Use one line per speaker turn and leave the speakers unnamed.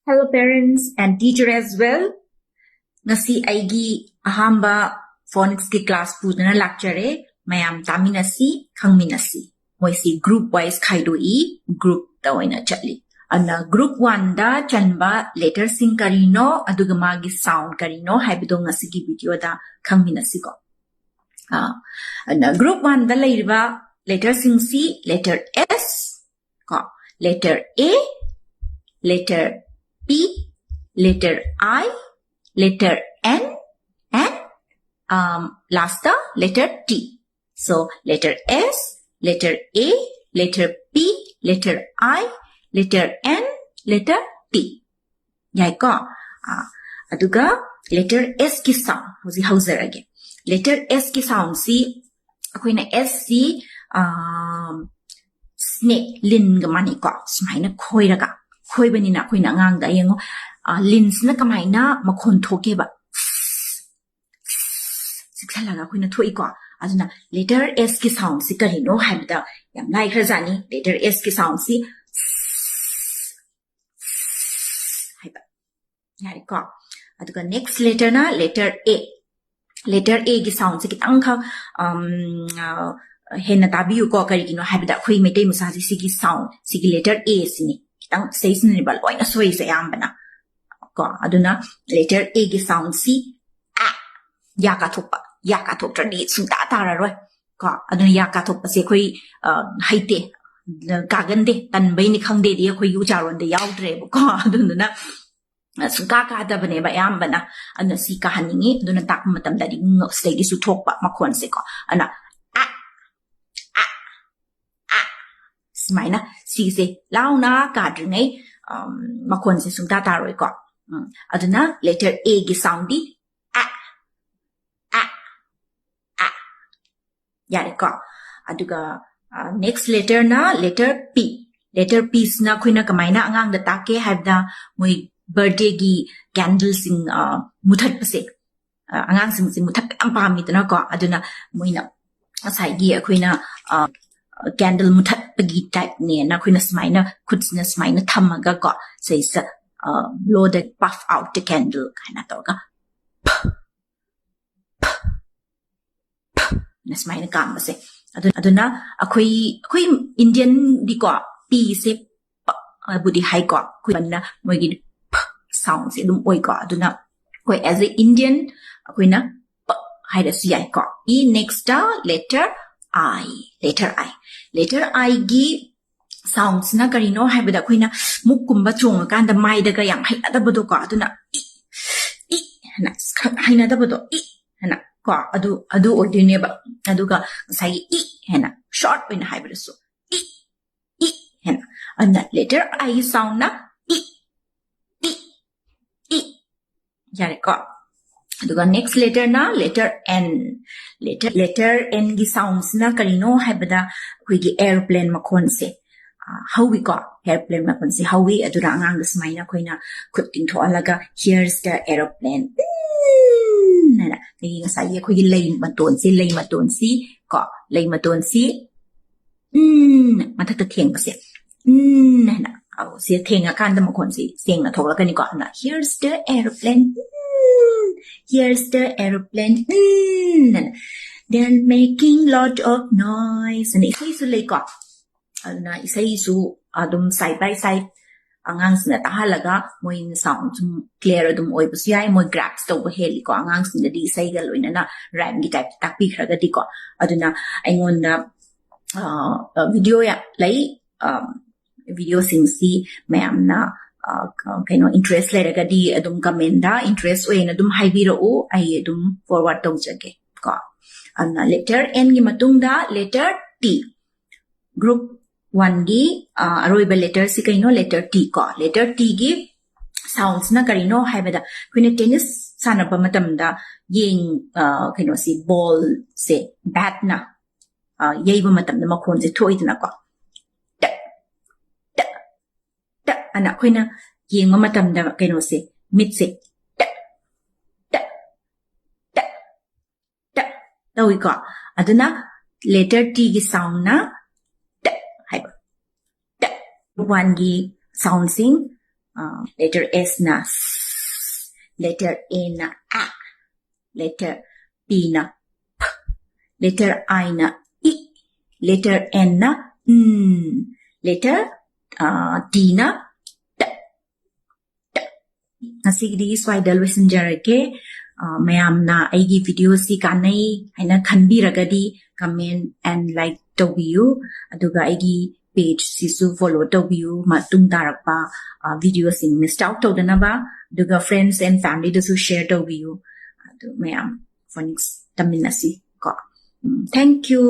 Hello parents and teacher as well. Ngasi aigi ahamba phonics ki class pudana lecture mayam taminasi khangminasi. Moisi group wise khaidoi group tawaina chatli. Ana group 1 da chanba letter sing karino aduga magi sound karino haibido ngasi ki video da khangminasi ko. Ana group 1 da lairiba letter sing si letter S ko letter A letter P, letter I, letter N, and last letter T. So letter S, letter A, letter P, letter I, letter N, letter T. Yai ko. Aduga letter S ki sound. Hozi hauser again. Letter S ki sound si ako na S si snake lin gamani ko. Sumay na koi raga. Khoi bani na khoi na ngang da yengo lins na kamai na makhon thoke ba sikhala ga khoi na thoi ko aduna letter S ki sound si kari no habda yam lai khazani letter S ki sound si haiba yari ko aduga next letter na letter A ki sound si kitang kha hena tabiu ko kari kino habda khoi mete musa si ki sound si ki letter A sini kitang says ni bal oi na soi sa yambana ko aduna letter A ki sound si a ya ka thok trani sumta tara roi ko aduna ya ka thok se khoi haite kagan de tan bai ni khang de di khoi yu charon de yaw dre ko aduna na sungka ka da bane ba yambana aduna si ka haningi aduna tak matam da di ngo stegi su thok pa makhon se ko ana Smaina si se launa kadringai makon se sumta taroi ko aduna letter A gi sound di a yari ko aduga next letter na letter P na khuina kamaina angang da take have da moi birthday gi candle sing muthat pase angang sing muthat ampami tana ko aduna moina asai gi khuina candle muthat pagi type ne na khuina smaina khutsna smaina thamaga ko says blow the puff out the candle kana to ka na smaina kam se aduna akhoi Indian di ko P se budi high ko khuina moigi sound se dum oi ko aduna koi as a Indian akhoina haida siyai ko e next letter I gi sounds na karino haibada khoina mukkumba chonga kanda mai daga yam haina da bodo ko aduna i na haina da bodo i hana ko adu ordine ba aduga sai i hana short when haibada so i hana and letter I sound na i yare ko aduga next letter na letter N gi sounds na karino haibada kuigi airplane makon se how we got airplane makon se how we adura angang da smaina koina khutting tho alaga here's the airplane nana ngi ngasai kuigi lei maton si ko lei maton si matata theng se nana au se thenga kan da makon si seng na thola kani ko na here's the airplane Here's the aeroplane. They're making lot of noise. And isay su layko. Na isay su adum side by side. Angang sina tahalaga mo in sound clear adum oy busiyay mo grabs to heli ko angang sina di isay galoy na rhyme gi type takpi khraga di ko. Aduna ayngon na video ya lay video sing si mayam na kaino interest leraga di adum kamenda interest oy na dum haibiro o ai adum forward tong jage ko anna letter N gi matungda letter T group 1 gi aroiba letter si kaino letter T ko letter T gi sounds na karino haibada kuina tennis sana pa matamda yeng kaino si ball se bat na yaiba matamda makhon se thoi na ko anak koina yengo matamda kaino se mit se tawi ko aduna letter T gi sound na haiba one gi sound sing letter S na S, letter A na A, letter B na P, letter I na I, letter N na N, letter D na T. Ngasigdi swaidal wasinjarake mayamna aigi video si kanai haina khanbiragadi comment and like tawbiyu aduga aigi page sisu follow tawbiyu matung tarakpa video sing missed out tawdanaba aduga friends and family dasu share tawbiyu adu mayam phonics taminasi ko thank you